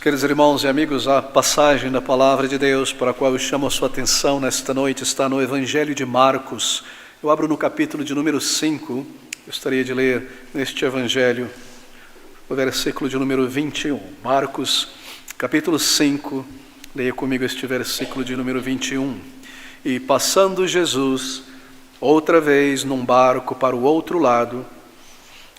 Queridos irmãos e amigos, a passagem da Palavra de Deus para a qual eu chamo a sua atenção nesta noite está no Evangelho de Marcos. Eu abro no capítulo de número 5, gostaria de ler neste Evangelho o versículo de número 21. Marcos, capítulo 5, leia comigo este versículo de número 21. E passando Jesus outra vez num barco para o outro lado,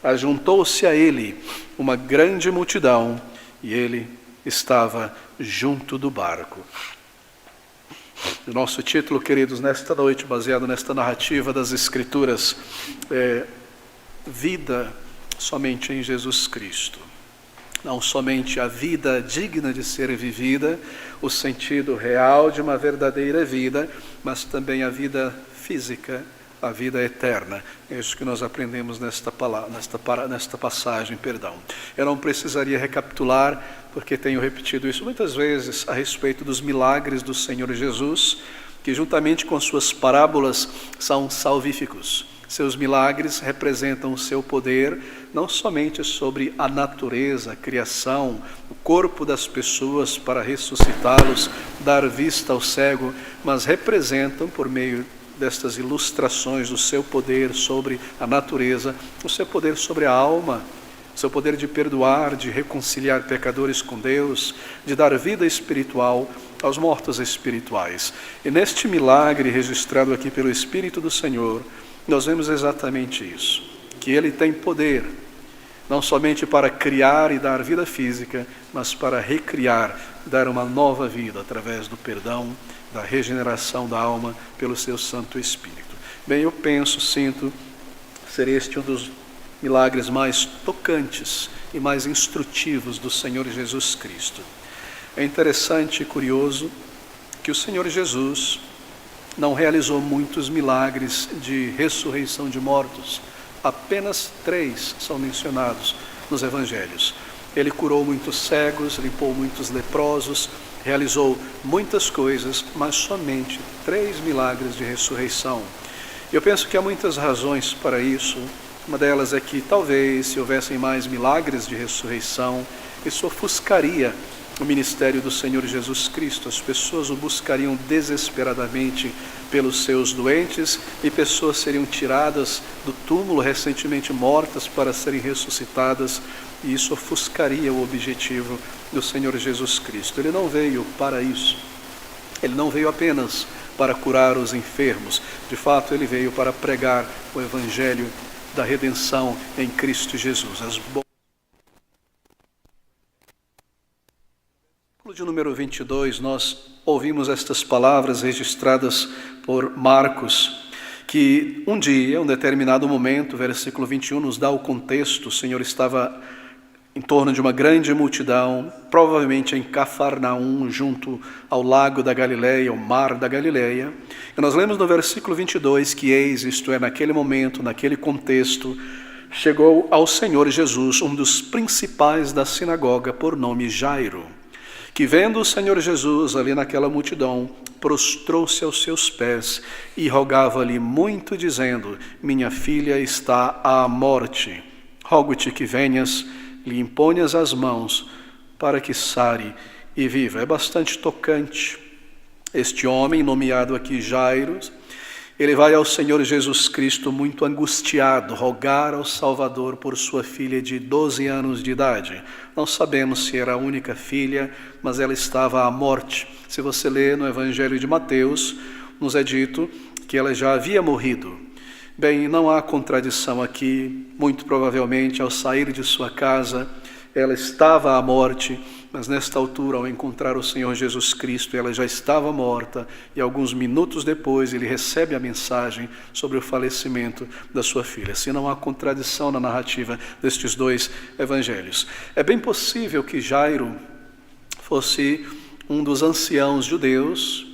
ajuntou-se a ele uma grande multidão e ele estava junto do barco. O nosso título, queridos, nesta noite, baseado nesta narrativa das Escrituras, é Vida somente em Jesus Cristo. Não somente a vida digna de ser vivida, o sentido real de uma verdadeira vida, mas também a vida física, a vida eterna. É isso que nós aprendemos nesta passagem. Eu não precisaria recapitular, porque tenho repetido isso muitas vezes a respeito dos milagres do Senhor Jesus, que juntamente com suas parábolas são salvíficos. Seus milagres representam o seu poder, não somente sobre a natureza, a criação, o corpo das pessoas para ressuscitá-los, dar vista ao cego, mas representam, por meio destas ilustrações do seu poder sobre a natureza, o seu poder sobre a alma, o seu poder de perdoar, de reconciliar pecadores com Deus, de dar vida espiritual aos mortos espirituais. E neste milagre registrado aqui pelo Espírito do Senhor, nós vemos exatamente isso, que Ele tem poder, não somente para criar e dar vida física, mas para recriar, dar uma nova vida através do perdão, da regeneração da alma pelo seu Santo Espírito. Bem, eu sinto ser este um dos milagres mais tocantes e mais instrutivos do Senhor Jesus Cristo. É interessante e curioso que o Senhor Jesus não realizou muitos milagres de ressurreição de mortos. Apenas 3 são mencionados nos evangelhos. Ele curou muitos cegos, limpou muitos leprosos, realizou muitas coisas, mas somente 3 milagres de ressurreição. Eu penso que há muitas razões para isso. Uma delas é que talvez, se houvessem mais milagres de ressurreição, isso ofuscaria o ministério do Senhor Jesus Cristo. As pessoas o buscariam desesperadamente pelos seus doentes e pessoas seriam tiradas do túmulo recentemente mortas para serem ressuscitadas, e isso ofuscaria o objetivo do Senhor Jesus Cristo. Ele não veio para isso. Ele não veio apenas para curar os enfermos. De fato, ele veio para pregar o evangelho da redenção em Cristo Jesus. No de número 22, nós ouvimos estas palavras registradas por Marcos, que um dia, um determinado momento, versículo 21 nos dá o contexto. O Senhor estava em torno de uma grande multidão, provavelmente em Cafarnaum, junto ao lago da Galileia, o mar da Galileia. E nós lemos no versículo 22 que eis, isto é, naquele momento, naquele contexto, chegou ao Senhor Jesus um dos principais da sinagoga, por nome Jairo, que vendo o Senhor Jesus ali naquela multidão, prostrou-se aos seus pés e rogava-lhe muito, dizendo: minha filha está à morte, rogo-te que venhas, lhe imponhas as mãos, para que sare e viva. É bastante tocante. Este homem, nomeado aqui Jairo, ele vai ao Senhor Jesus Cristo muito angustiado, rogar ao Salvador por sua filha de 12 anos de idade. Não sabemos se era a única filha, mas ela estava à morte. Se você lê no Evangelho de Mateus, nos é dito que ela já havia morrido. Bem, não há contradição aqui. Muito provavelmente, ao sair de sua casa, ela estava à morte, mas nesta altura, ao encontrar o Senhor Jesus Cristo, ela já estava morta, e alguns minutos depois ele recebe a mensagem sobre o falecimento da sua filha. Assim, não há contradição na narrativa destes 2 evangelhos. É bem possível que Jairo fosse um dos anciãos judeus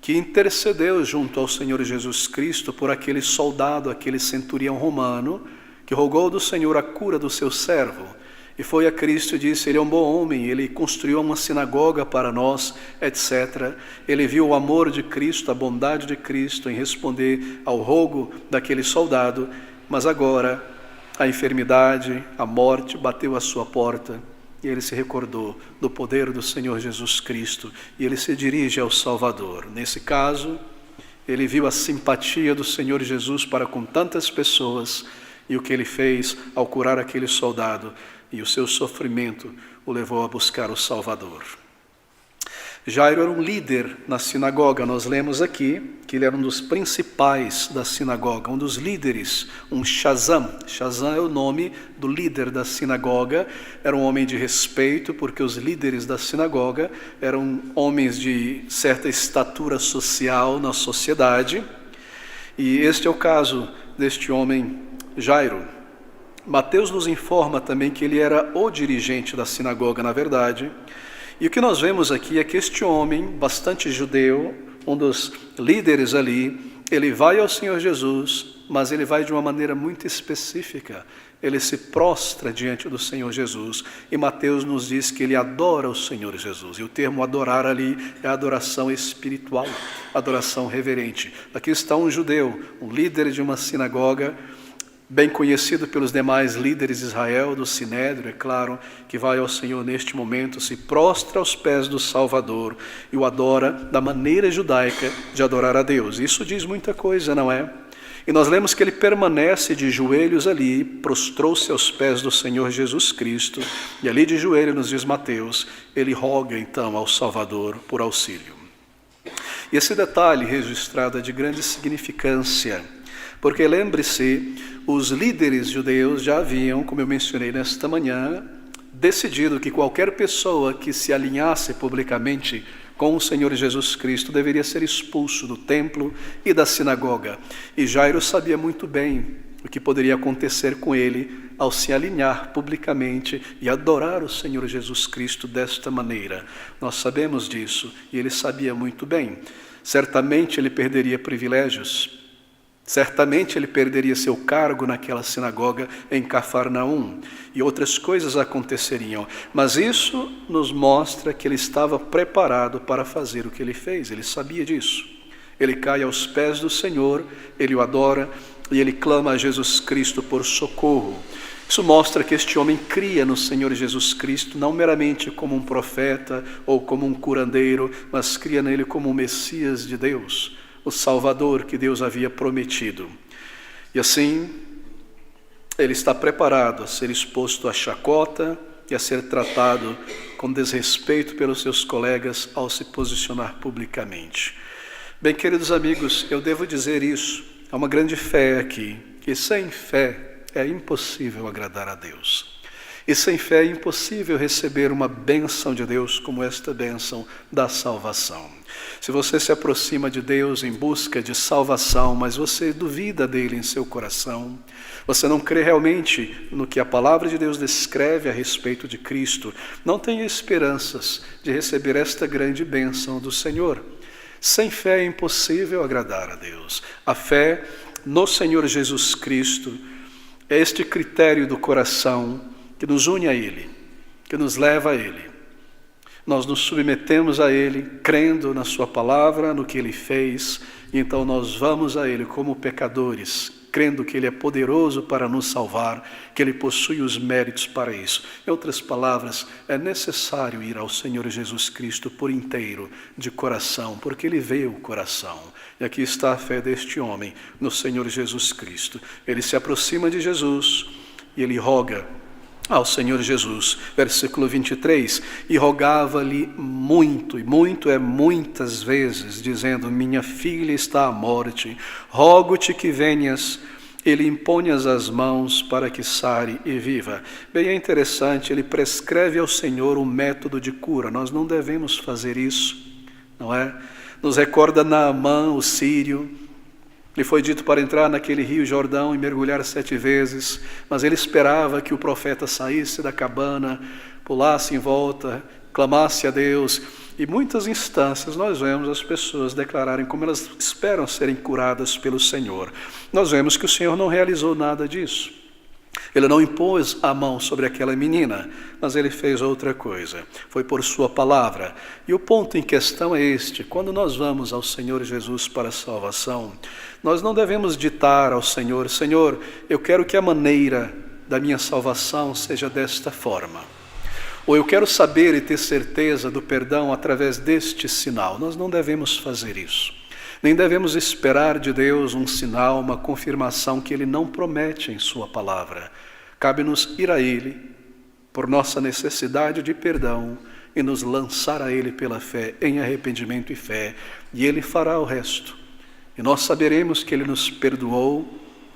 que intercedeu junto ao Senhor Jesus Cristo por aquele soldado, aquele centurião romano, que rogou do Senhor a cura do seu servo. E foi a Cristo e disse: ele é um bom homem, ele construiu uma sinagoga para nós, etc. Ele viu o amor de Cristo, a bondade de Cristo em responder ao rogo daquele soldado, mas agora a enfermidade, a morte bateu à sua porta e ele se recordou do poder do Senhor Jesus Cristo e ele se dirige ao Salvador. Nesse caso, ele viu a simpatia do Senhor Jesus para com tantas pessoas e o que ele fez ao curar aquele soldado, e o seu sofrimento o levou a buscar o Salvador. Jairo era um líder na sinagoga. Nós lemos aqui que ele era um dos principais da sinagoga, um dos líderes, um Shazam. Shazam é o nome do líder da sinagoga. Era um homem de respeito, porque os líderes da sinagoga eram homens de certa estatura social na sociedade. E este é o caso deste homem Jairo. Mateus nos informa também que ele era o dirigente da sinagoga, na verdade. E o que nós vemos aqui é que este homem, bastante judeu, um dos líderes ali, ele vai ao Senhor Jesus, mas ele vai de uma maneira muito específica. Ele se prostra diante do Senhor Jesus, e Mateus nos diz que ele adora o Senhor Jesus. E o termo adorar ali é adoração espiritual, adoração reverente. Aqui está um judeu, um líder de uma sinagoga, bem conhecido pelos demais líderes de Israel, do Sinédrio, é claro, que vai ao Senhor neste momento, se prostra aos pés do Salvador e o adora da maneira judaica de adorar a Deus. Isso diz muita coisa, não é? E nós lemos que ele permanece de joelhos ali, prostrou-se aos pés do Senhor Jesus Cristo, e ali de joelho, nos diz Mateus, ele roga então ao Salvador por auxílio. E esse detalhe registrado é de grande significância, porque lembre-se, os líderes judeus já haviam, como eu mencionei nesta manhã, decidido que qualquer pessoa que se alinhasse publicamente com o Senhor Jesus Cristo deveria ser expulso do templo e da sinagoga. E Jairo sabia muito bem o que poderia acontecer com ele ao se alinhar publicamente e adorar o Senhor Jesus Cristo desta maneira. Nós sabemos disso e ele sabia muito bem. Certamente ele perderia privilégios. Certamente ele perderia seu cargo naquela sinagoga em Cafarnaum e outras coisas aconteceriam. Mas isso nos mostra que ele estava preparado para fazer o que ele fez. Ele sabia disso. Ele cai aos pés do Senhor, ele o adora e ele clama a Jesus Cristo por socorro. Isso mostra que este homem cria no Senhor Jesus Cristo, não meramente como um profeta ou como um curandeiro, mas cria nele como o Messias de Deus, o Salvador que Deus havia prometido. E assim, ele está preparado a ser exposto à chacota e a ser tratado com desrespeito pelos seus colegas ao se posicionar publicamente. Bem, queridos amigos, eu devo dizer isso, há uma grande fé aqui, que sem fé é impossível agradar a Deus. E sem fé é impossível receber uma bênção de Deus como esta bênção da salvação. Se você se aproxima de Deus em busca de salvação, mas você duvida dele em seu coração, você não crê realmente no que a palavra de Deus descreve a respeito de Cristo, não tenha esperanças de receber esta grande bênção do Senhor. Sem fé é impossível agradar a Deus. A fé no Senhor Jesus Cristo é este critério do coração que nos une a Ele, que nos leva a Ele. Nós nos submetemos a Ele, crendo na Sua palavra, no que Ele fez, e então nós vamos a Ele como pecadores, crendo que Ele é poderoso para nos salvar, que Ele possui os méritos para isso. Em outras palavras, é necessário ir ao Senhor Jesus Cristo por inteiro, de coração, porque Ele vê o coração. E aqui está a fé deste homem no Senhor Jesus Cristo. Ele se aproxima de Jesus e ele roga ao Senhor Jesus, versículo 23, e rogava-lhe muito, e muito é muitas vezes, dizendo: minha filha está à morte, rogo-te que venhas. Ele impõe-as as mãos para que sare e viva. Bem, é interessante, ele prescreve ao Senhor um método de cura. Nós não devemos fazer isso, não é? Nos recorda Naamã, o sírio. Lhe foi dito para entrar naquele rio Jordão e mergulhar 7 vezes, mas ele esperava que o profeta saísse da cabana, pulasse em volta, clamasse a Deus. E muitas instâncias nós vemos as pessoas declararem como elas esperam serem curadas pelo Senhor. Nós vemos que o Senhor não realizou nada disso. Ele não impôs a mão sobre aquela menina, mas ele fez outra coisa. Foi por sua palavra. E o ponto em questão é este: quando nós vamos ao Senhor Jesus para a salvação, nós não devemos ditar ao Senhor: Senhor, eu quero que a maneira da minha salvação seja desta forma. ou eu quero saber e ter certeza do perdão através deste sinal. Nós não devemos fazer isso. Nem devemos esperar de Deus um sinal, uma confirmação que Ele não promete em Sua palavra. Cabe-nos ir a Ele por nossa necessidade de perdão e nos lançar a Ele pela fé, em arrependimento e fé, e Ele fará o resto. E nós saberemos que Ele nos perdoou,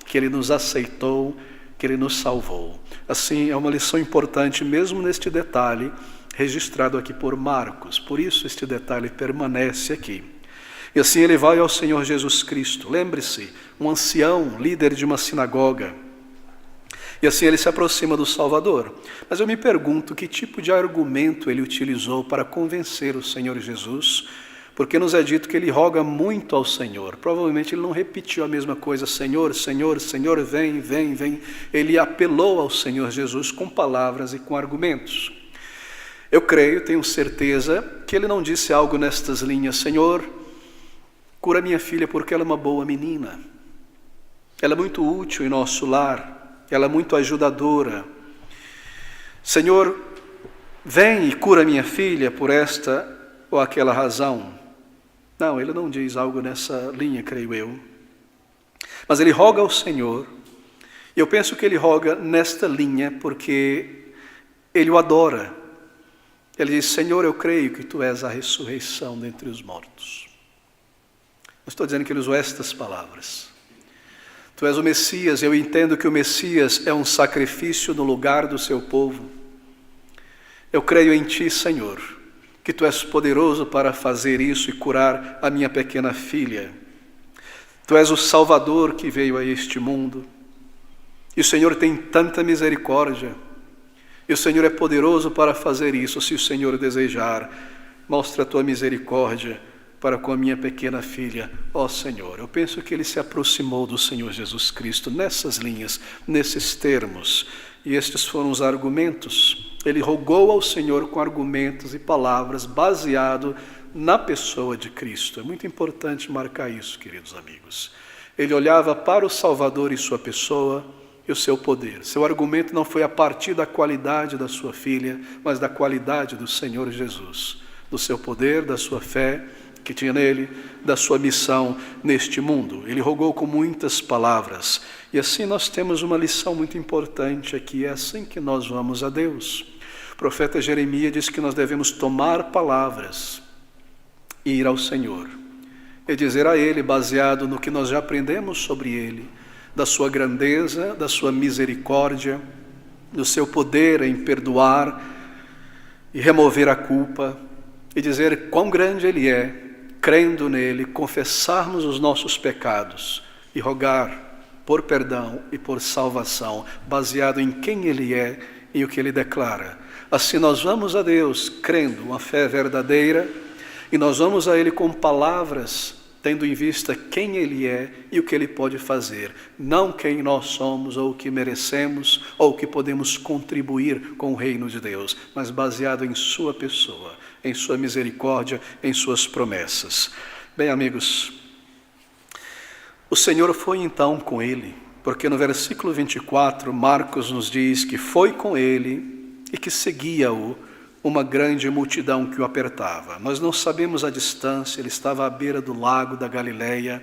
que Ele nos aceitou, que Ele nos salvou. Assim, é uma lição importante, mesmo neste detalhe, registrado aqui por Marcos. Por isso, este detalhe permanece aqui. E assim ele vai ao Senhor Jesus Cristo. Lembre-se, um ancião, líder de uma sinagoga. E assim ele se aproxima do Salvador. Mas eu me pergunto que tipo de argumento ele utilizou para convencer o Senhor Jesus, porque nos é dito que ele roga muito ao Senhor. Provavelmente ele não repetiu a mesma coisa, Senhor, Senhor, Senhor, vem, vem, vem. Ele apelou ao Senhor Jesus com palavras e com argumentos. Eu creio, tenho certeza, que ele não disse algo nestas linhas, Senhor, cura minha filha porque ela é uma boa menina. Ela é muito útil em nosso lar. Ela é muito ajudadora. Senhor, vem e cura minha filha por esta ou aquela razão. Não, ele não diz algo nessa linha, creio eu. Mas ele roga ao Senhor. E eu penso que ele roga nesta linha porque ele o adora. Ele diz, Senhor, eu creio que Tu és a ressurreição dentre os mortos. Não estou dizendo que ele usou estas palavras. Tu és o Messias, eu entendo que o Messias é um sacrifício no lugar do seu povo. Eu creio em Ti, Senhor, que Tu és poderoso para fazer isso e curar a minha pequena filha. Tu és o Salvador que veio a este mundo. E o Senhor tem tanta misericórdia. E o Senhor é poderoso para fazer isso, se o Senhor desejar. Mostra a Tua misericórdia para com a minha pequena filha, ó Senhor. Eu penso que ele se aproximou do Senhor Jesus Cristo nessas linhas, nesses termos, e estes foram os argumentos. Ele rogou ao Senhor com argumentos e palavras baseado na pessoa de Cristo. É muito importante marcar isso, queridos amigos. Ele olhava para o Salvador e sua pessoa e o seu poder. Seu argumento não foi a partir da qualidade da sua filha, mas da qualidade do Senhor Jesus, do seu poder, da sua fé que tinha nele, da sua missão neste mundo. Ele rogou com muitas palavras. E assim nós temos uma lição muito importante aqui. É assim que nós vamos a Deus. O profeta Jeremias diz que nós devemos tomar palavras e ir ao Senhor. E dizer a Ele, baseado no que nós já aprendemos sobre Ele, da sua grandeza, da sua misericórdia, do seu poder em perdoar e remover a culpa, e dizer quão grande Ele é, crendo nele, confessarmos os nossos pecados e rogar por perdão e por salvação, baseado em quem Ele é e o que Ele declara. Assim nós vamos a Deus crendo uma fé verdadeira e nós vamos a Ele com palavras, tendo em vista quem Ele é e o que Ele pode fazer, não quem nós somos ou o que merecemos ou o que podemos contribuir com o reino de Deus, mas baseado em Sua pessoa, em Sua misericórdia, em Suas promessas. Bem, amigos, o Senhor foi então com ele, porque no versículo 24, Marcos nos diz que foi com ele e que seguia-o uma grande multidão que o apertava. Nós não sabemos a distância, ele estava à beira do lago da Galileia.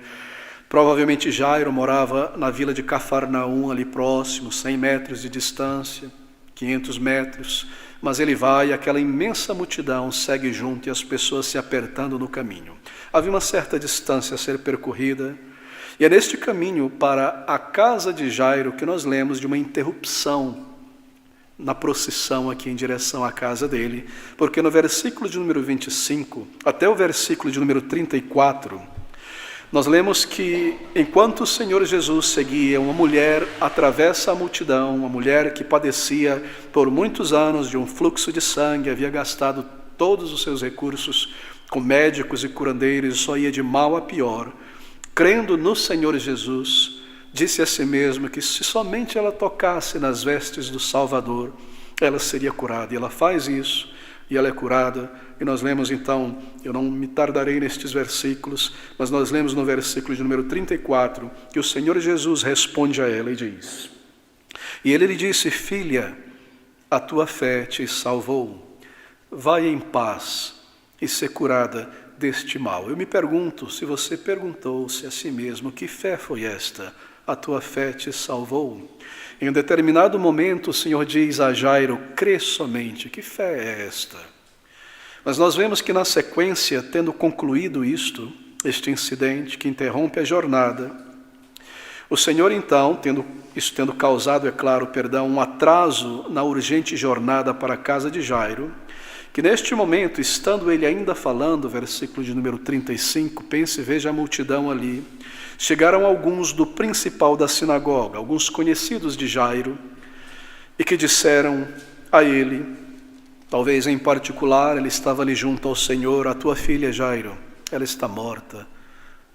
Provavelmente Jairo morava na vila de Cafarnaum, ali próximo, 100 metros de distância, 500 metros. Mas ele vai e aquela imensa multidão segue junto e as pessoas se apertando no caminho. Havia uma certa distância a ser percorrida. E é neste caminho para a casa de Jairo que nós lemos de uma interrupção na procissão aqui em direção à casa dele, porque no versículo de número 25 até o versículo de número 34, nós lemos que enquanto o Senhor Jesus seguia, uma mulher atravessa a multidão, uma mulher que padecia por muitos anos de um fluxo de sangue, havia gastado todos os seus recursos com médicos e curandeiros e só ia de mal a pior, crendo no Senhor Jesus, disse a si mesma que se somente ela tocasse nas vestes do Salvador, ela seria curada. E ela faz isso, e ela é curada. E nós lemos então, eu não me tardarei nestes versículos, mas nós lemos no versículo de número 34, que o Senhor Jesus responde a ela e diz: e ele lhe disse, filha, a tua fé te salvou. Vai em paz e ser curada deste mal. Eu me pergunto se você perguntou-se a si mesmo, que fé foi esta? A tua fé te salvou. Em um determinado momento o Senhor diz a Jairo, crê somente. Que fé é esta? Mas nós vemos que na sequência, tendo concluído este incidente que interrompe a jornada, o Senhor então, isso tendo causado, é claro, um atraso na urgente jornada para a casa de Jairo, que neste momento, estando ele ainda falando, versículo de número 35, pense e veja a multidão ali, chegaram alguns do principal da sinagoga, alguns conhecidos de Jairo, e que disseram a ele, talvez em particular, ele estava ali junto ao Senhor, a tua filha Jairo, ela está morta,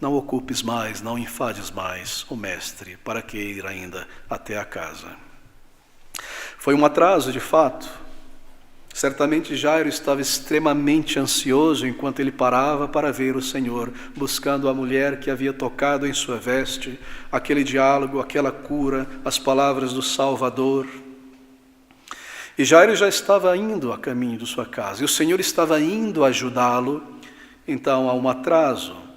não ocupes mais, não enfades mais o mestre, para que ir ainda até a casa. Foi um atraso, de fato. Certamente Jairo estava extremamente ansioso enquanto ele parava para ver o Senhor, buscando a mulher que havia tocado em sua veste, aquele diálogo, aquela cura, as palavras do Salvador. E Jairo já estava indo a caminho de sua casa, e o Senhor estava indo ajudá-lo, então há um atraso.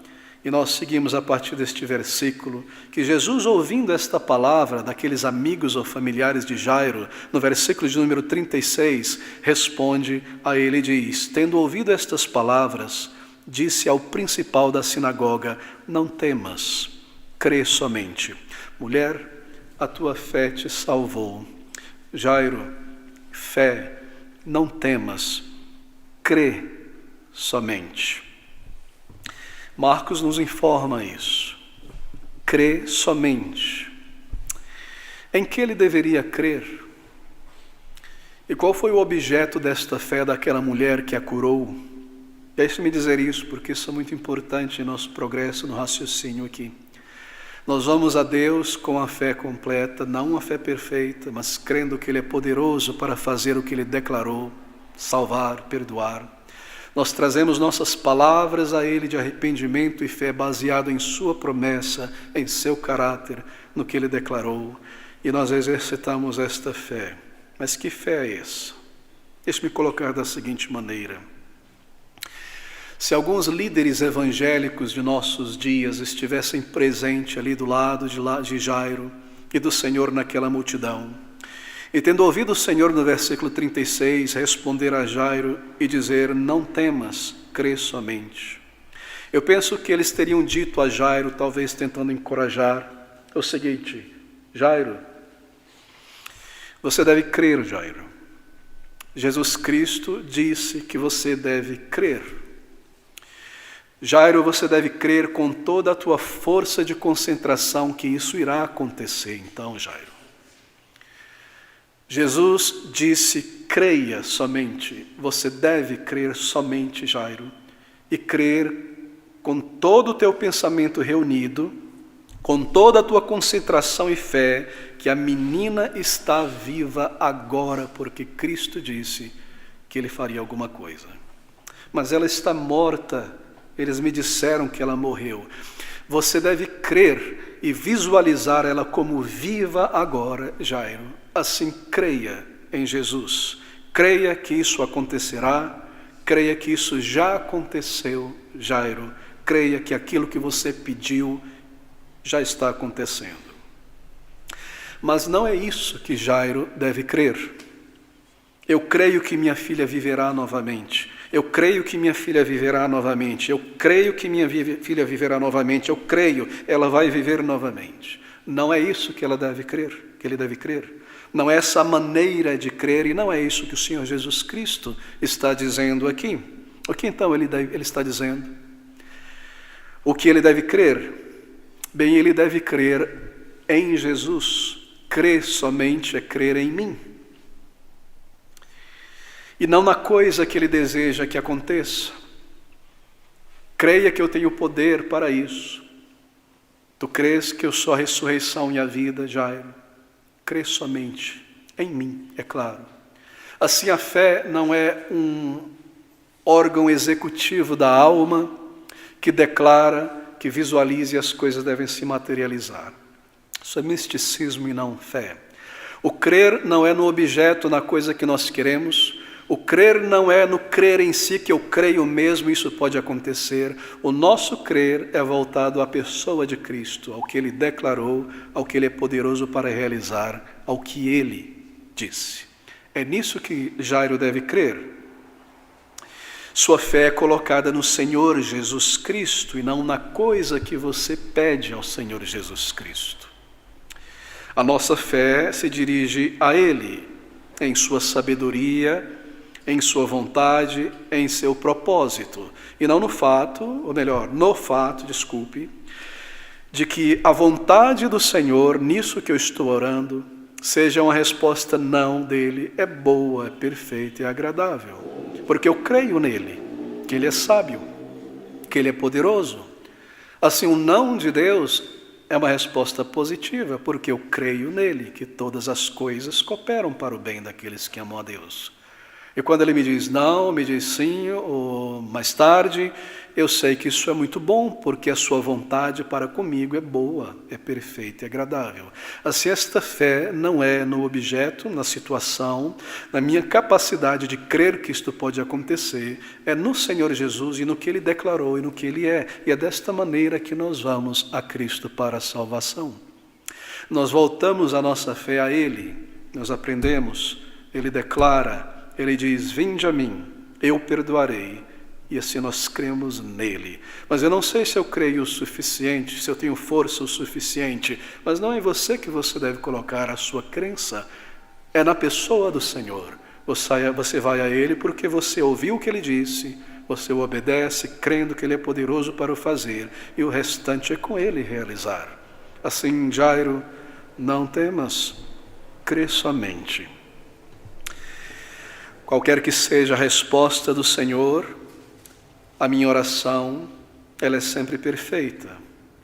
E nós seguimos a partir deste versículo, que Jesus, ouvindo esta palavra daqueles amigos ou familiares de Jairo, no versículo de número 36, responde a ele e diz, tendo ouvido estas palavras, disse ao principal da sinagoga, não temas, crê somente. Mulher, a tua fé te salvou. Jairo, fé, não temas, crê somente. Marcos nos informa isso. Crê somente. Em que ele deveria crer? E qual foi o objeto desta fé daquela mulher que a curou? Deixe-me dizer isso, porque isso é muito importante em nosso progresso no raciocínio aqui. Nós vamos a Deus com a fé completa, não uma fé perfeita, mas crendo que Ele é poderoso para fazer o que Ele declarou, salvar, perdoar. Nós trazemos nossas palavras a Ele de arrependimento e fé baseado em Sua promessa, em Seu caráter, no que Ele declarou. E nós exercitamos esta fé. Mas que fé é essa? Deixe-me colocar da seguinte maneira. Se alguns líderes evangélicos de nossos dias estivessem presentes ali do lado de Jairo e do Senhor naquela multidão, e tendo ouvido o Senhor no versículo 36 responder a Jairo e dizer, não temas, crê somente. Eu penso que eles teriam dito a Jairo, talvez tentando encorajar, o seguinte, Jairo, você deve crer, Jairo. Jesus Cristo disse que você deve crer. Jairo, você deve crer com toda a tua força de concentração que isso irá acontecer. Então, Jairo, Jesus disse, creia somente. Você deve crer somente, Jairo, e crer com todo o teu pensamento reunido, com toda a tua concentração e fé, que a menina está viva agora, porque Cristo disse que Ele faria alguma coisa. Mas ela está morta, eles me disseram que ela morreu. Você deve crer e visualizar ela como viva agora, Jairo. Assim, creia em Jesus. Creia que isso acontecerá. Creia que isso já aconteceu, Jairo. Creia que aquilo que você pediu já está acontecendo. Mas não é isso que Jairo deve crer. Eu creio que minha filha viverá novamente. Eu creio que minha filha viverá novamente. Eu creio que minha filha viverá novamente. Eu creio, ela vai viver novamente. Não é isso que ela deve crer, que ele deve crer. Não é essa maneira de crer e não é isso que o Senhor Jesus Cristo está dizendo aqui. O que então ele está dizendo? O que ele deve crer? Bem, ele deve crer em Jesus. Crer somente é crer em mim. E não na coisa que ele deseja que aconteça. Creia que eu tenho poder para isso. Tu crês que eu sou a ressurreição e a vida, Jairo? Crê somente em mim, é claro. Assim, a fé não é um órgão executivo da alma que declara, que visualiza e as coisas devem se materializar. Isso é misticismo e não fé. O crer não é no objeto, na coisa que nós queremos. O crer não é no crer em si, que eu creio mesmo, isso pode acontecer. O nosso crer é voltado à pessoa de Cristo, ao que Ele declarou, ao que Ele é poderoso para realizar, ao que Ele disse. É nisso que Jairo deve crer. Sua fé é colocada no Senhor Jesus Cristo e não na coisa que você pede ao Senhor Jesus Cristo. A nossa fé se dirige a Ele, em sua sabedoria, em sua vontade, em seu propósito, e não no fato, ou melhor, no fato, de que a vontade do Senhor, nisso que eu estou orando, seja uma resposta não dele, é boa, é perfeita e agradável, porque eu creio nele, que ele é sábio, que ele é poderoso. Assim, o não de Deus é uma resposta positiva, porque eu creio nele, que todas as coisas cooperam para o bem daqueles que amam a Deus. E quando ele me diz não, me diz sim, ou mais tarde, eu sei que isso é muito bom, porque a sua vontade para comigo é boa, é perfeita e agradável. Assim, esta fé não é no objeto, na situação, na minha capacidade de crer que isto pode acontecer, é no Senhor Jesus e no que Ele declarou e no que Ele é. E é desta maneira que nós vamos a Cristo para a salvação. Nós voltamos a nossa fé a Ele, nós aprendemos, Ele declara, Ele diz, vinde a mim, eu perdoarei, e assim nós cremos nele. Mas eu não sei se eu creio o suficiente, se eu tenho força o suficiente, mas não é em você que você deve colocar a sua crença, é na pessoa do Senhor. Você vai a Ele porque você ouviu o que Ele disse, você o obedece, crendo que Ele é poderoso para o fazer, e o restante é com Ele realizar. Assim, Jairo, não temas, crê somente. Qualquer que seja a resposta do Senhor, a minha oração, ela é sempre perfeita.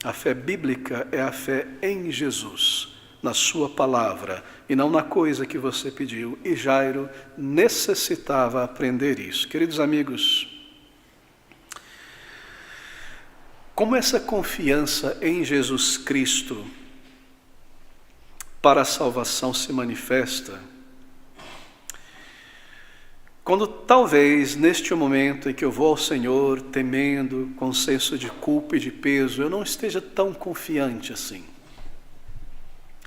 A fé bíblica é a fé em Jesus, na sua palavra, e não na coisa que você pediu. E Jairo necessitava aprender isso. Queridos amigos, como essa confiança em Jesus Cristo para a salvação se manifesta? Quando talvez neste momento em que eu vou ao Senhor temendo, com senso de culpa e de peso, eu não esteja tão confiante assim.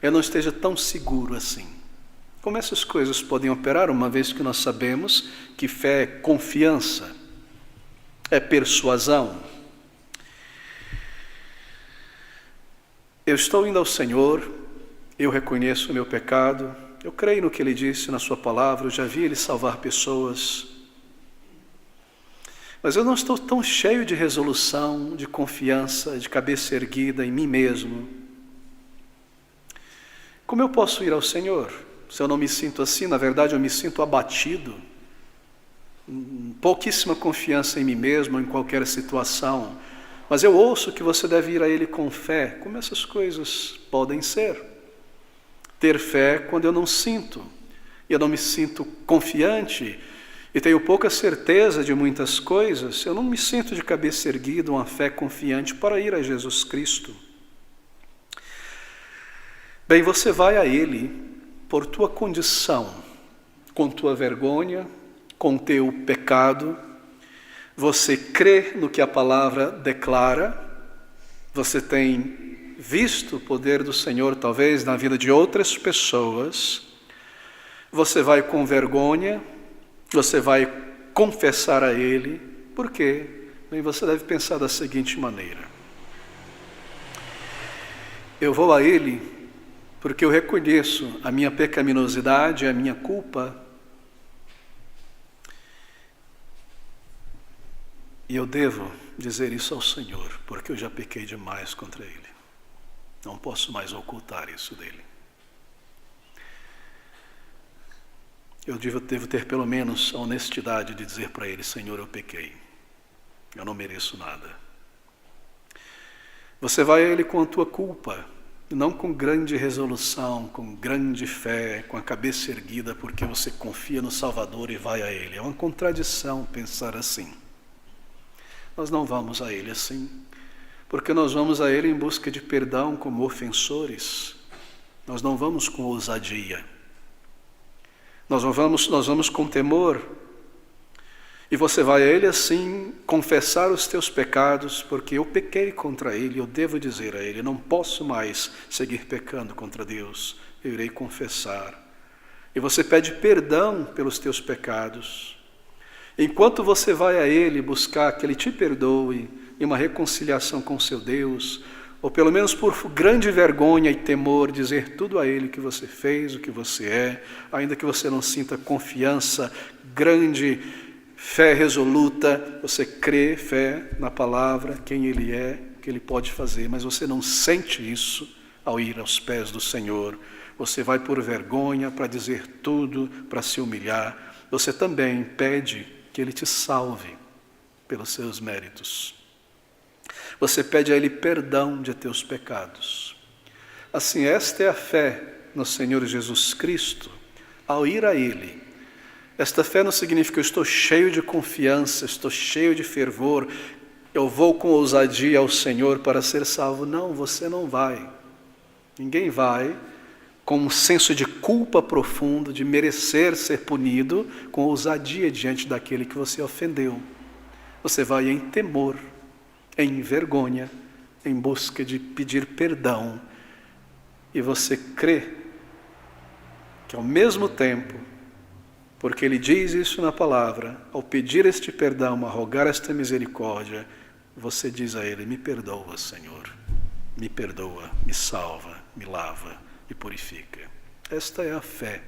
Eu não esteja tão seguro assim. Como essas coisas podem operar, uma vez que nós sabemos que fé é confiança, é persuasão. Eu estou indo ao Senhor, eu reconheço o meu pecado, eu creio no que Ele disse na sua palavra, eu já vi Ele salvar pessoas. Mas eu não estou tão cheio de resolução, de confiança, de cabeça erguida em mim mesmo. Como eu posso ir ao Senhor? Se eu não me sinto assim, na verdade eu me sinto abatido. Pouquíssima confiança em mim mesmo, em qualquer situação. Mas eu ouço que você deve ir a Ele com fé. Como essas coisas podem ser? Ter fé quando eu não sinto, eu não me sinto confiante e tenho pouca certeza de muitas coisas, eu não me sinto de cabeça erguida, uma fé confiante para ir a Jesus Cristo. Bem, você vai a Ele por tua condição, com tua vergonha, com teu pecado, você crê no que a palavra declara, você tem visto o poder do Senhor, talvez, na vida de outras pessoas, você vai com vergonha, você vai confessar a Ele. Por quê? Bem, você deve pensar da seguinte maneira. Eu vou a Ele porque eu reconheço a minha pecaminosidade, a minha culpa, e eu devo dizer isso ao Senhor, porque eu já pequei demais contra Ele. Não posso mais ocultar isso dele. Eu devo ter pelo menos a honestidade de dizer para Ele, Senhor, eu pequei. Eu não mereço nada. Você vai a Ele com a tua culpa, não com grande resolução, com grande fé, com a cabeça erguida, porque você confia no Salvador e vai a Ele. É uma contradição pensar assim. Nós não vamos a Ele assim, porque nós vamos a Ele em busca de perdão como ofensores. Nós não vamos com ousadia. Nós vamos com temor. E você vai a Ele assim, confessar os teus pecados, porque eu pequei contra Ele, eu devo dizer a Ele, não posso mais seguir pecando contra Deus, eu irei confessar. E você pede perdão pelos teus pecados. Enquanto você vai a Ele buscar que Ele te perdoe e uma reconciliação com seu Deus, ou pelo menos por grande vergonha e temor, dizer tudo a Ele que você fez, o que você é, ainda que você não sinta confiança, grande fé resoluta, você crê, fé na palavra, quem Ele é, o que Ele pode fazer, mas você não sente isso ao ir aos pés do Senhor. Você vai por vergonha para dizer tudo, para se humilhar. Você também pede que Ele te salve pelos seus méritos. Você pede a Ele perdão de teus pecados. Assim, esta é a fé no Senhor Jesus Cristo, ao ir a Ele. Esta fé não significa eu estou cheio de confiança, estou cheio de fervor, eu vou com ousadia ao Senhor para ser salvo. Não, você não vai. Ninguém vai com um senso de culpa profundo, de merecer ser punido, com ousadia diante daquele que você ofendeu. Você vai em temor, em vergonha, em busca de pedir perdão. E você crê que ao mesmo tempo, porque Ele diz isso na palavra, ao pedir este perdão, a rogar esta misericórdia, você diz a Ele, me perdoa, Senhor, me perdoa, me salva, me lava e purifica. Esta é a fé.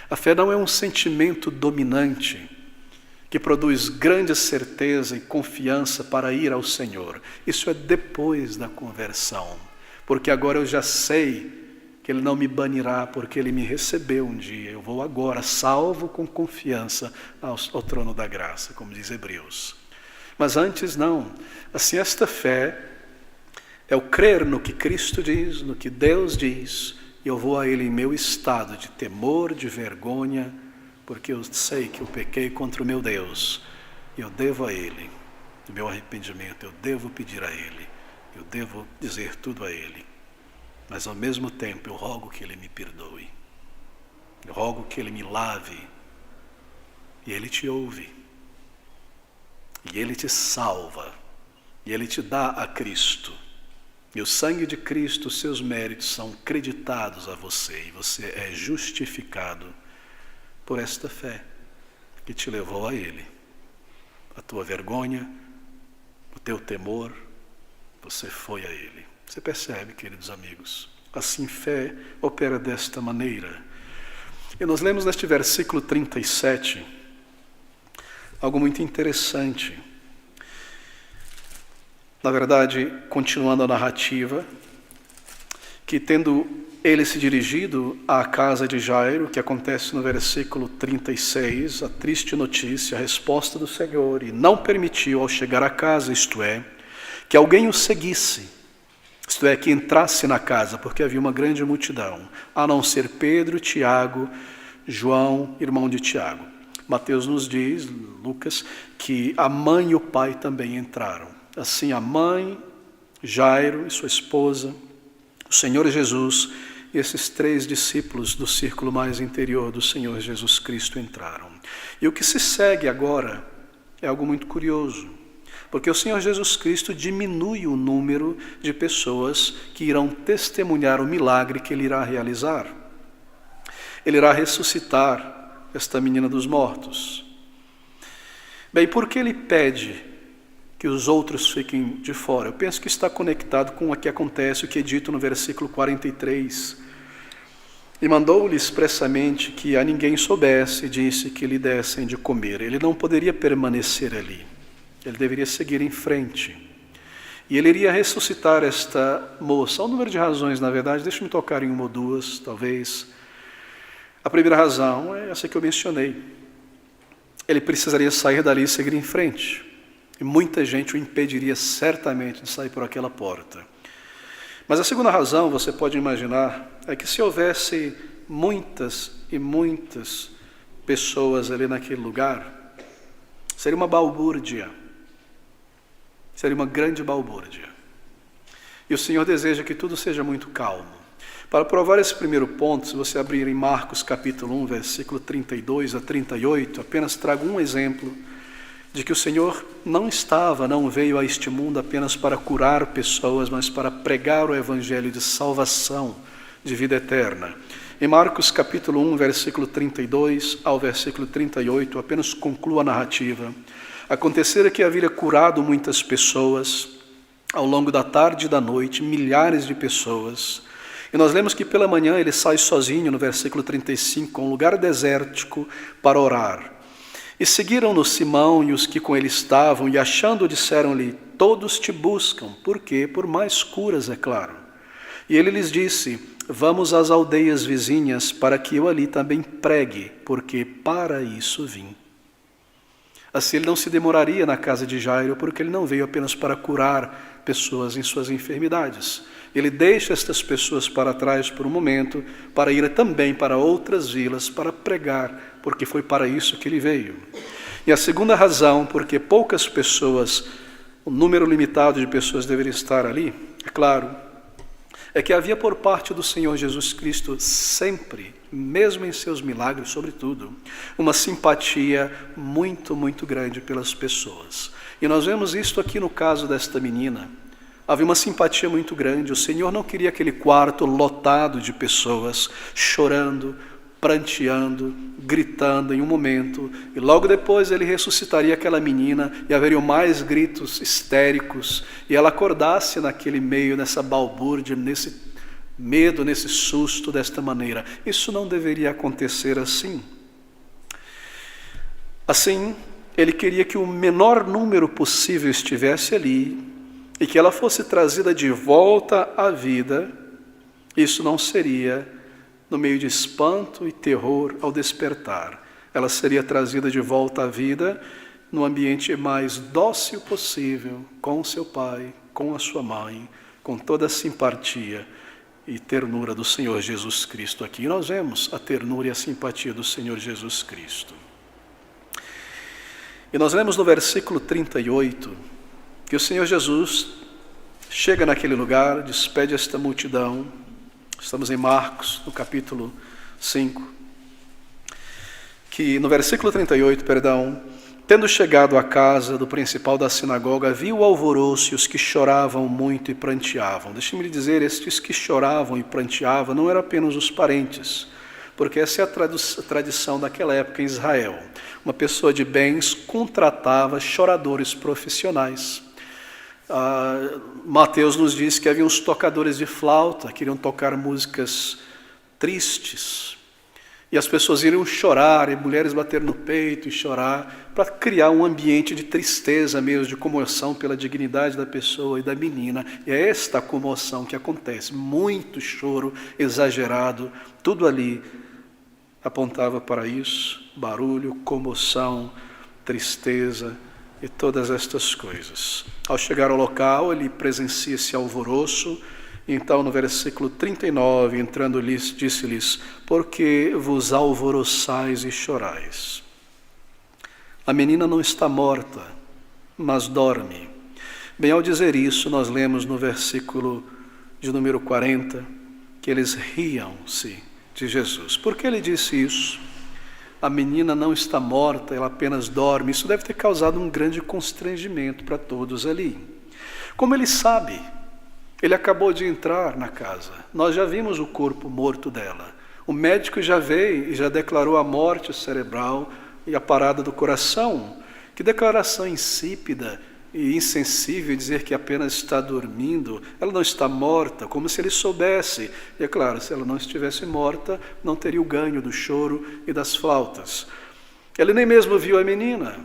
A fé não é um sentimento dominante que produz grande certeza e confiança para ir ao Senhor. Isso é depois da conversão, porque agora eu já sei que Ele não me banirá, porque Ele me recebeu um dia. Eu vou agora, salvo com confiança, ao trono da graça, como diz Hebreus. Mas antes não. Assim, esta fé é o crer no que Cristo diz, no que Deus diz, e eu vou a Ele em meu estado de temor, de vergonha, porque eu sei que eu pequei contra o meu Deus, e eu devo a Ele, o meu arrependimento, eu devo pedir a Ele, eu devo dizer tudo a Ele. Mas ao mesmo tempo eu rogo que Ele me perdoe, eu rogo que Ele me lave, e Ele te ouve, e Ele te salva, e Ele te dá a Cristo. E o sangue de Cristo, os seus méritos são creditados a você, e você é justificado por esta fé que te levou a Ele. A tua vergonha, o teu temor, você foi a Ele. Você percebe, queridos amigos? Assim, fé opera desta maneira. E nós lemos neste versículo 37 algo muito interessante. Na verdade, continuando a narrativa, que tendo ele se dirigido à casa de Jairo, que acontece no versículo 36, a triste notícia, a resposta do Senhor, e não permitiu ao chegar à casa, isto é, que alguém o seguisse, isto é, que entrasse na casa, porque havia uma grande multidão, a não ser Pedro, Tiago, João, irmão de Tiago. Mateus nos diz, Lucas, que a mãe e o pai também entraram. Assim, a mãe, Jairo e sua esposa, o Senhor Jesus e esses 3 discípulos do círculo mais interior do Senhor Jesus Cristo entraram. E o que se segue agora é algo muito curioso, porque o Senhor Jesus Cristo diminui o número de pessoas que irão testemunhar o milagre que Ele irá realizar. Ele irá ressuscitar esta menina dos mortos. Bem, por que Ele pede que os outros fiquem de fora? Eu penso que está conectado com o que acontece, o que é dito no versículo 43. E mandou-lhe expressamente que a ninguém soubesse, e disse que lhe dessem de comer. Ele não poderia permanecer ali, ele deveria seguir em frente. E ele iria ressuscitar esta moça. Há um número de razões, na verdade, deixa-me tocar em uma ou duas, talvez. A primeira razão é essa que eu mencionei. Ele precisaria sair dali e seguir em frente. E muita gente o impediria certamente de sair por aquela porta. Mas a segunda razão, você pode imaginar, é que se houvesse muitas e muitas pessoas ali naquele lugar, seria uma balbúrdia. Seria uma grande balbúrdia. E o Senhor deseja que tudo seja muito calmo. Para provar esse primeiro ponto, se você abrir em Marcos capítulo 1, versículo 32 a 38, apenas trago um exemplo de que o Senhor não veio a este mundo apenas para curar pessoas, mas para pregar o evangelho de salvação, de vida eterna. Em Marcos capítulo 1, versículo 32 ao versículo 38, apenas concluo a narrativa. Acontecera que havia curado muitas pessoas, ao longo da tarde e da noite, milhares de pessoas. E nós lemos que pela manhã ele sai sozinho, no versículo 35, a um lugar desértico para orar. E seguiram-no Simão e os que com ele estavam, e achando, disseram-lhe: todos te buscam. Por quê? Por mais curas, é claro. E ele lhes disse: vamos às aldeias vizinhas, para que eu ali também pregue, porque para isso vim. Assim ele não se demoraria na casa de Jairo, porque ele não veio apenas para curar pessoas em suas enfermidades. Ele deixa estas pessoas para trás por um momento, para ir também para outras vilas, para pregar, porque foi para isso que ele veio. E a segunda razão, porque poucas pessoas, um número limitado de pessoas deveria estar ali, é claro, é que havia por parte do Senhor Jesus Cristo sempre, mesmo em seus milagres, sobretudo, uma simpatia muito, muito grande pelas pessoas. E nós vemos isto aqui no caso desta menina. Havia uma simpatia muito grande. O Senhor não queria aquele quarto lotado de pessoas, chorando, pranteando, gritando em um momento, e logo depois ele ressuscitaria aquela menina, e haveriam mais gritos histéricos, e ela acordasse naquele meio, nessa balbúrdia, nesse medo, nesse susto, desta maneira. Isso não deveria acontecer assim. Assim, ele queria que o menor número possível estivesse ali, e que ela fosse trazida de volta à vida. Isso não seria no meio de espanto e terror ao despertar. Ela seria trazida de volta à vida no ambiente mais dócil possível, com seu pai, com a sua mãe, com toda a simpatia e ternura do Senhor Jesus Cristo. Aqui nós vemos a ternura e a simpatia do Senhor Jesus Cristo. E nós lemos no versículo 38, que o Senhor Jesus chega naquele lugar, despede esta multidão. Estamos em Marcos, no capítulo 5, que no versículo 38, tendo chegado à casa do principal da sinagoga, viu o alvoroço e os que choravam muito e pranteavam. Deixe-me lhe dizer, estes que choravam e pranteavam não eram apenas os parentes, porque essa é a tradição daquela época em Israel. Uma pessoa de bens contratava choradores profissionais. Mateus nos diz que havia uns tocadores de flauta, que iriam tocar músicas tristes, e as pessoas iriam chorar, e mulheres bater no peito e chorar, para criar um ambiente de tristeza mesmo, de comoção pela dignidade da pessoa e da menina. E é esta comoção que acontece, muito choro exagerado, tudo ali apontava para isso, barulho, comoção, tristeza, e todas estas coisas. Ao chegar ao local, ele presencia esse alvoroço. Então, no versículo 39, entrando-lhes, disse-lhes: por que vos alvoroçais e chorais? A menina não está morta, mas dorme. Bem, ao dizer isso, nós lemos no versículo de número 40, que eles riam-se de Jesus. Por que ele disse isso? A menina não está morta, ela apenas dorme. Isso deve ter causado um grande constrangimento para todos ali. Como ele sabe? Ele acabou de entrar na casa. Nós já vimos o corpo morto dela. O médico já veio e já declarou a morte cerebral e a parada do coração. Que declaração insípida e insensível dizer que apenas está dormindo. Ela não está morta, como se ele soubesse. E é claro, se ela não estivesse morta, não teria o ganho do choro e das flautas. Ele nem mesmo viu a menina.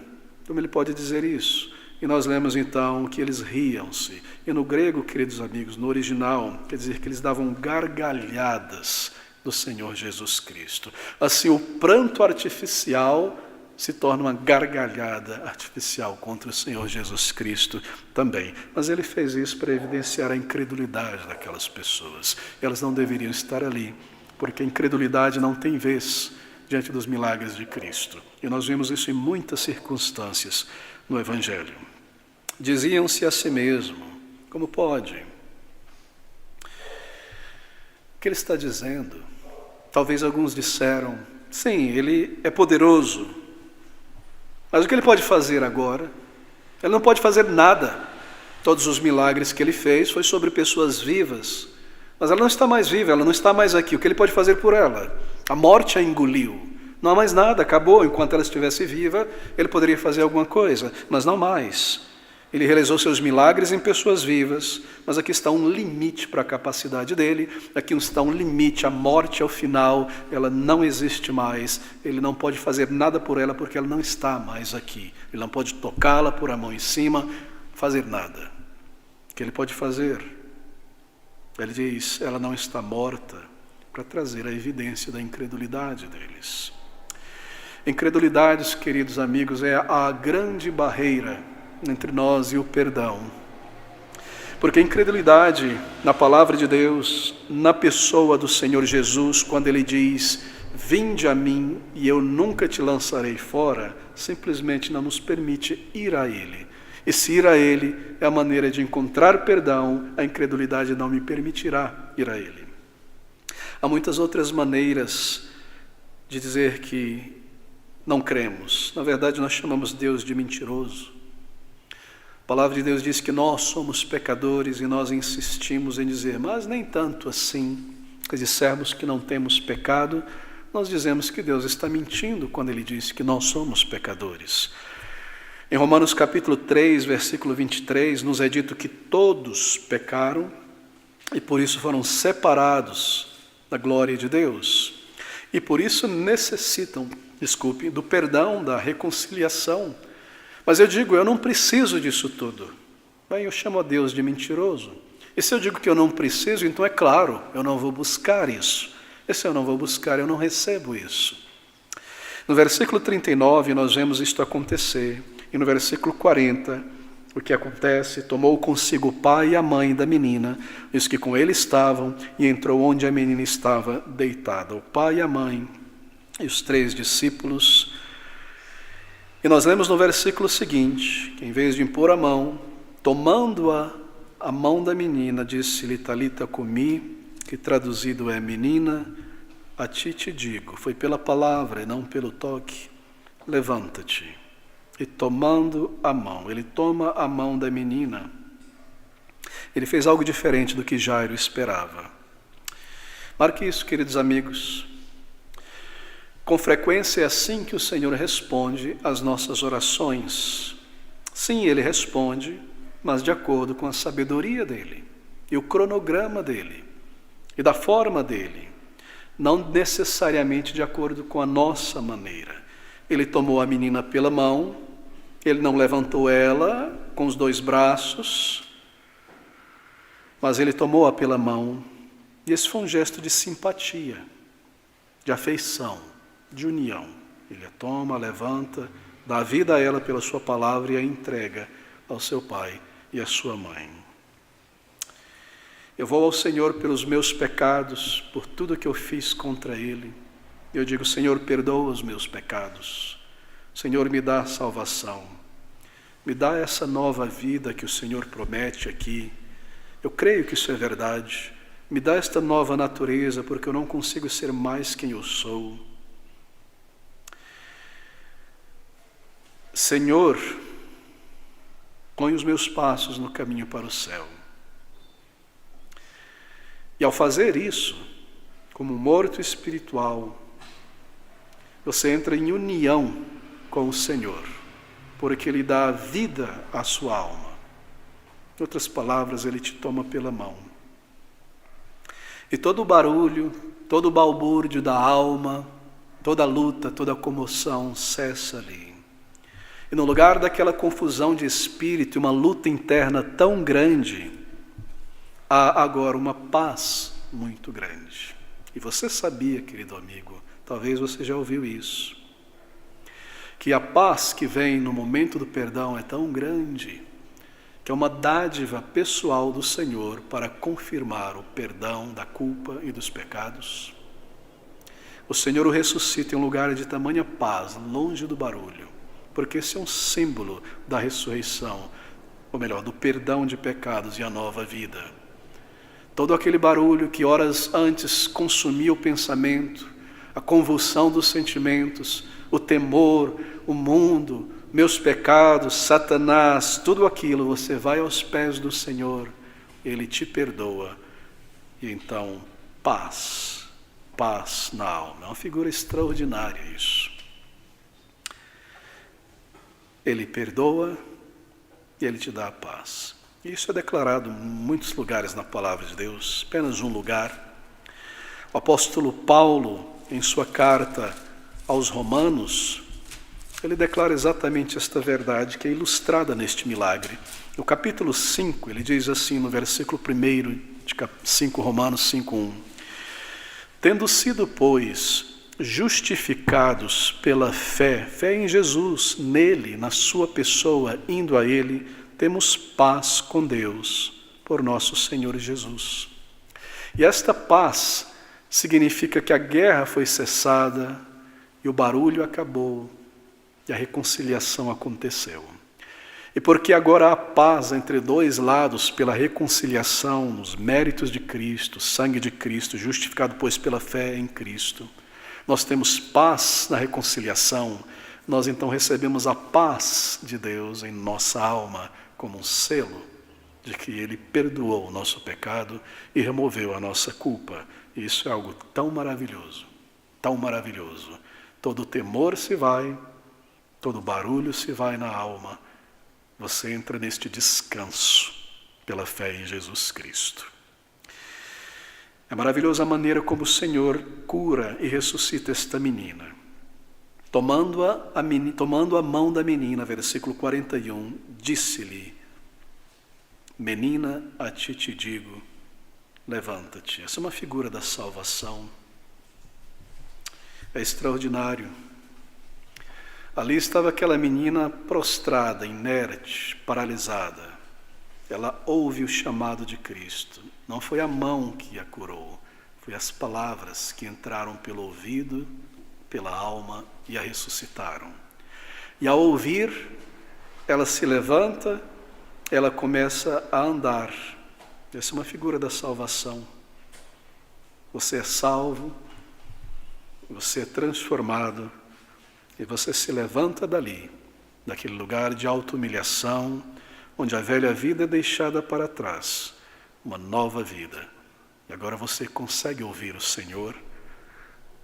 Como ele pode dizer isso? E nós lemos então que eles riam-se. E no grego, queridos amigos, no original, quer dizer que eles davam gargalhadas do Senhor Jesus Cristo. Assim, o pranto artificial se torna uma gargalhada artificial contra o Senhor Jesus Cristo também. Mas ele fez isso para evidenciar a incredulidade daquelas pessoas. Elas não deveriam estar ali, porque a incredulidade não tem vez diante dos milagres de Cristo. E nós vemos isso em muitas circunstâncias no Evangelho. Diziam-se a si mesmo: como pode? O que ele está dizendo? Talvez alguns disseram, sim, ele é poderoso, mas o que ele pode fazer agora? Ele não pode fazer nada. Todos os milagres que ele fez foi sobre pessoas vivas, mas ela não está mais viva, ela não está mais aqui. O que ele pode fazer por ela? A morte a engoliu. Não há mais nada, acabou. Enquanto ela estivesse viva, ele poderia fazer alguma coisa, mas não mais. Ele realizou seus milagres em pessoas vivas, mas aqui está um limite para a capacidade dele, aqui está um limite, a morte ao final, ela não existe mais, ele não pode fazer nada por ela porque ela não está mais aqui. Ele não pode tocá-la, pôr a mão em cima, fazer nada. O que ele pode fazer? Ele diz, ela não está morta, para trazer a evidência da incredulidade deles. Incredulidades, queridos amigos, é a grande barreira entre nós e o perdão. Porque a incredulidade na palavra de Deus, na pessoa do Senhor Jesus, quando ele diz, vinde a mim e eu nunca te lançarei fora, simplesmente não nos permite ir a ele. E se ir a ele é a maneira de encontrar perdão, a incredulidade não me permitirá ir a ele. Há muitas outras maneiras de dizer que não cremos. Na verdade, nós chamamos Deus de mentiroso. A palavra de Deus diz que nós somos pecadores e nós insistimos em dizer, mas nem tanto assim. Se dissermos que não temos pecado, nós dizemos que Deus está mentindo quando Ele diz que nós somos pecadores. Em Romanos capítulo 3, versículo 23, nos é dito que todos pecaram e por isso foram separados da glória de Deus. E por isso necessitam, do perdão, da reconciliação. Mas eu digo, eu não preciso disso tudo. Bem, eu chamo a Deus de mentiroso. E se eu digo que eu não preciso, então é claro, eu não vou buscar isso. E se eu não vou buscar, eu não recebo isso. No versículo 39, nós vemos isto acontecer. E no versículo 40, o que acontece? Tomou consigo o pai e a mãe da menina, os que com ele estavam, e entrou onde a menina estava deitada. O pai e a mãe e os 3 discípulos. E nós lemos no versículo seguinte, que em vez de impor a mão, tomando-a a mão da menina, disse-lhe, Talita cumi, que traduzido é, menina, a ti te digo, foi pela palavra e não pelo toque, levanta-te. E tomando a mão, ele toma a mão da menina. Ele fez algo diferente do que Jairo esperava. Marque isso, queridos amigos. Com frequência é assim que o Senhor responde às nossas orações. Sim, Ele responde, mas de acordo com a sabedoria dEle, e o cronograma dEle, e da forma dEle, não necessariamente de acordo com a nossa maneira. Ele tomou a menina pela mão, Ele não levantou ela com os 2 braços, mas Ele tomou-a pela mão, e esse foi um gesto de simpatia, de afeição, de união. Ele a toma, a levanta, dá vida a ela pela sua palavra e a entrega ao seu pai e à sua mãe. Eu vou ao Senhor pelos meus pecados, por tudo que eu fiz contra Ele. Eu digo, Senhor, perdoa os meus pecados. Senhor, me dá salvação. Me dá essa nova vida que o Senhor promete aqui. Eu creio que isso é verdade. Me dá esta nova natureza, porque eu não consigo ser mais quem eu sou. Senhor, põe os meus passos no caminho para o céu. E ao fazer isso, como um morto espiritual, você entra em união com o Senhor, porque Ele dá vida à sua alma. Em outras palavras, Ele te toma pela mão. E todo o barulho, todo o balbúrdio da alma, toda a luta, toda a comoção cessa ali. E no lugar daquela confusão de espírito, uma luta interna tão grande, há agora uma paz muito grande. E você sabia, querido amigo, talvez você já ouviu isso, que a paz que vem no momento do perdão é tão grande, que é uma dádiva pessoal do Senhor para confirmar o perdão da culpa e dos pecados. O Senhor o ressuscita em um lugar de tamanha paz, longe do barulho, porque esse é um símbolo da ressurreição, ou melhor, do perdão de pecados e a nova vida. Todo aquele barulho que horas antes consumia o pensamento, a convulsão dos sentimentos, o temor, o mundo, meus pecados, Satanás, tudo aquilo, você vai aos pés do Senhor, Ele te perdoa. E então, paz na alma. É uma figura extraordinária isso. Ele perdoa e Ele te dá a paz. Isso é declarado em muitos lugares na palavra de Deus, apenas um lugar. O apóstolo Paulo, em sua carta aos Romanos, ele declara exatamente esta verdade que é ilustrada neste milagre. No capítulo 5, ele diz assim, no versículo 1 de 5 Romanos 5:1: Tendo sido, pois, justificados pela fé em Jesus, nele, na sua pessoa, indo a ele, temos paz com Deus, por nosso Senhor Jesus. E esta paz significa que a guerra foi cessada e o barulho acabou e a reconciliação aconteceu. E porque agora há paz entre dois lados pela reconciliação, nos méritos de Cristo, sangue de Cristo, justificado pois pela fé em Cristo, nós temos paz na reconciliação, nós então recebemos a paz de Deus em nossa alma como um selo de que Ele perdoou o nosso pecado e removeu a nossa culpa. E isso é algo tão maravilhoso, tão maravilhoso. Todo temor se vai, todo barulho se vai na alma. Você entra neste descanso pela fé em Jesus Cristo. É maravilhosa a maneira como o Senhor cura e ressuscita esta menina. Tomando a mão da menina, versículo 41, disse-lhe: Menina, a ti te digo, levanta-te. Essa é uma figura da salvação. É extraordinário. Ali estava aquela menina prostrada, inerte, paralisada. Ela ouve o chamado de Cristo. Não foi a mão que a curou, foi as palavras que entraram pelo ouvido, pela alma e a ressuscitaram. E ao ouvir, ela se levanta, ela começa a andar. Essa é uma figura da salvação. Você é salvo, você é transformado e você se levanta dali, daquele lugar de auto-humilhação, onde a velha vida é deixada para trás, uma nova vida. E agora você consegue ouvir o Senhor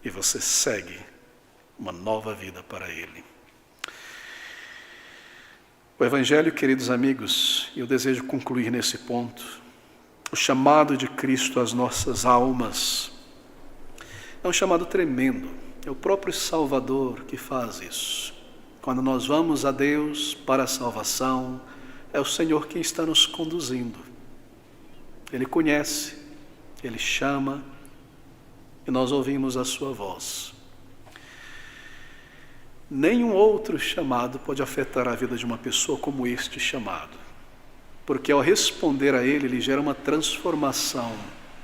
e você segue uma nova vida para Ele. O Evangelho, queridos amigos, e eu desejo concluir nesse ponto, o chamado de Cristo às nossas almas é um chamado tremendo. É o próprio Salvador que faz isso. Quando nós vamos a Deus para a salvação, é o Senhor quem está nos conduzindo. Ele conhece, Ele chama e nós ouvimos a sua voz. Nenhum outro chamado pode afetar a vida de uma pessoa como este chamado, porque ao responder a ele gera uma transformação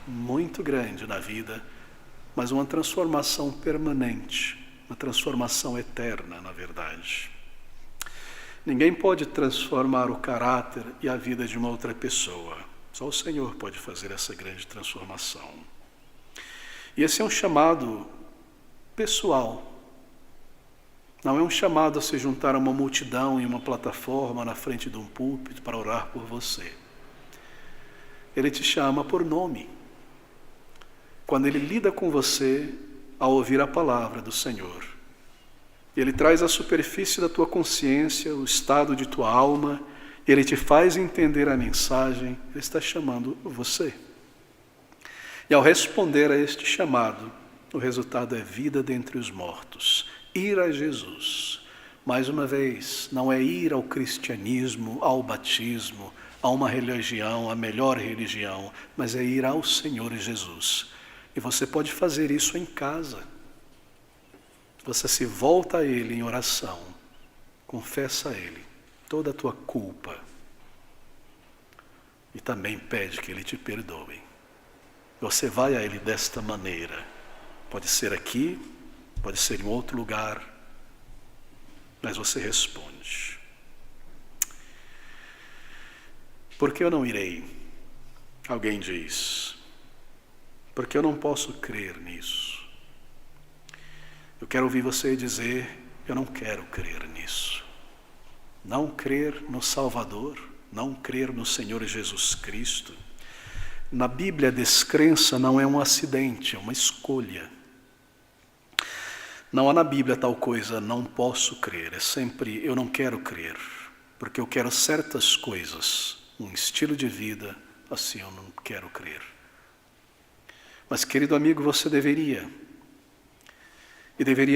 muito grande na vida, mas uma transformação permanente, uma transformação eterna, na verdade. Ninguém pode transformar o caráter e a vida de uma outra pessoa. Só o Senhor pode fazer essa grande transformação. E esse é um chamado pessoal. Não é um chamado a se juntar a uma multidão em uma plataforma na frente de um púlpito para orar por você. Ele te chama por nome. Quando Ele lida com você ao ouvir a palavra do Senhor. Ele traz à superfície da tua consciência o estado de tua alma, Ele te faz entender a mensagem, Ele está chamando você. E ao responder a este chamado, o resultado é vida dentre os mortos. Ir a Jesus, mais uma vez, não é ir ao cristianismo, ao batismo, a uma religião, a melhor religião, mas é ir ao Senhor Jesus. E você pode fazer isso em casa. Você se volta a Ele em oração, confessa a Ele toda a tua culpa e também pede que Ele te perdoe. Você vai a Ele desta maneira. Pode ser aqui, pode ser em outro lugar, mas você responde. Por que eu não irei? Alguém diz. porque eu não posso crer nisso. Eu quero ouvir você dizer: eu não quero crer nisso. Não crer no Salvador, não crer no Senhor Jesus Cristo. Na Bíblia, a descrença não é um acidente, é uma escolha. Não há na Bíblia tal coisa, não posso crer. É sempre, eu não quero crer, porque eu quero certas coisas, um estilo de vida, assim eu não quero crer. Mas, querido amigo, você deveria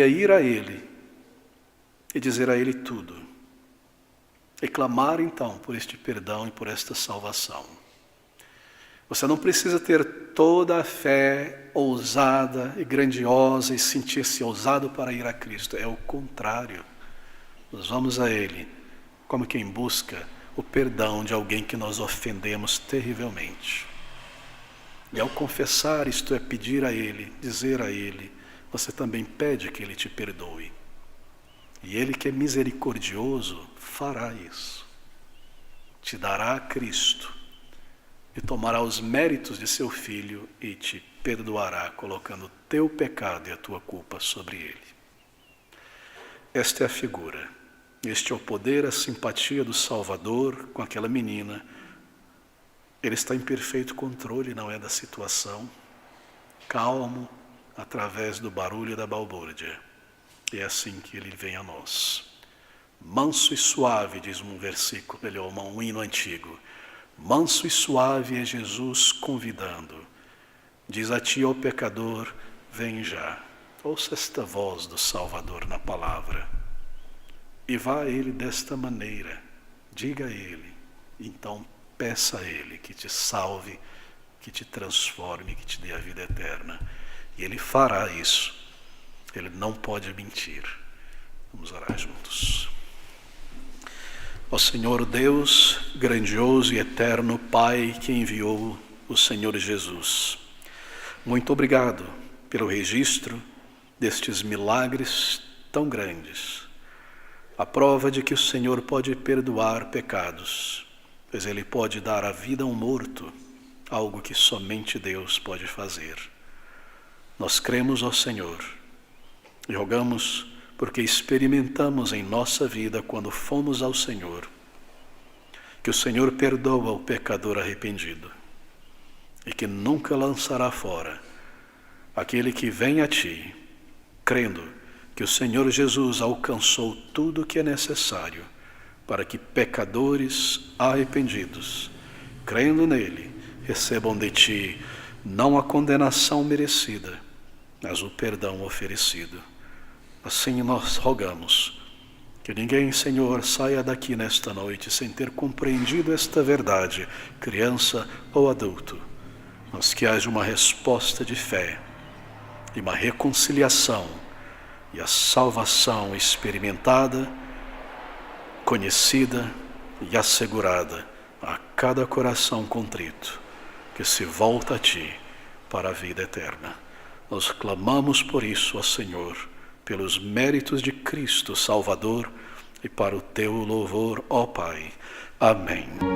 ir a Ele e dizer a Ele tudo. E clamar então por este perdão e por esta salvação. Você não precisa ter toda a fé ousada e grandiosa e sentir-se ousado para ir a Cristo. É o contrário. Nós vamos a Ele como quem busca o perdão de alguém que nós ofendemos terrivelmente. E ao confessar, isto é, pedir a Ele, dizer a Ele, você também pede que Ele te perdoe. E Ele, que é misericordioso, fará isso. Te dará a Cristo e tomará os méritos de seu Filho e te perdoará, colocando o teu pecado e a tua culpa sobre Ele. Esta é a figura, este é o poder, a simpatia do Salvador com aquela menina. Ele está em perfeito controle, não é, da situação, calmo, através do barulho da balbúrdia. E é assim que Ele vem a nós. Manso e suave, diz um versículo, um hino antigo. Manso e suave é Jesus convidando. Diz a ti, ó pecador, vem já. Ouça esta voz do Salvador na palavra. E vá a Ele desta maneira. Diga a Ele. Então peça a Ele que te salve, que te transforme, que te dê a vida eterna. E Ele fará isso. Ele não pode mentir. Vamos orar juntos. Ó Senhor Deus, grandioso e eterno Pai, que enviou o Senhor Jesus, muito obrigado pelo registro destes milagres tão grandes, a prova de que o Senhor pode perdoar pecados, pois Ele pode dar a vida a um morto, algo que somente Deus pode fazer. Nós cremos, ó Senhor, e rogamos porque experimentamos em nossa vida, quando fomos ao Senhor, que o Senhor perdoa o pecador arrependido e que nunca lançará fora aquele que vem a Ti, crendo que o Senhor Jesus alcançou tudo o que é necessário para que pecadores arrependidos, crendo nele, recebam de Ti não a condenação merecida, mas o perdão oferecido. Assim nós rogamos que ninguém, Senhor, saia daqui nesta noite sem ter compreendido esta verdade, criança ou adulto, mas que haja uma resposta de fé e uma reconciliação e a salvação experimentada, conhecida e assegurada a cada coração contrito que se volta a Ti para a vida eterna. Nós clamamos por isso, ó Senhor, pelos méritos de Cristo Salvador e para o Teu louvor, ó Pai. Amém.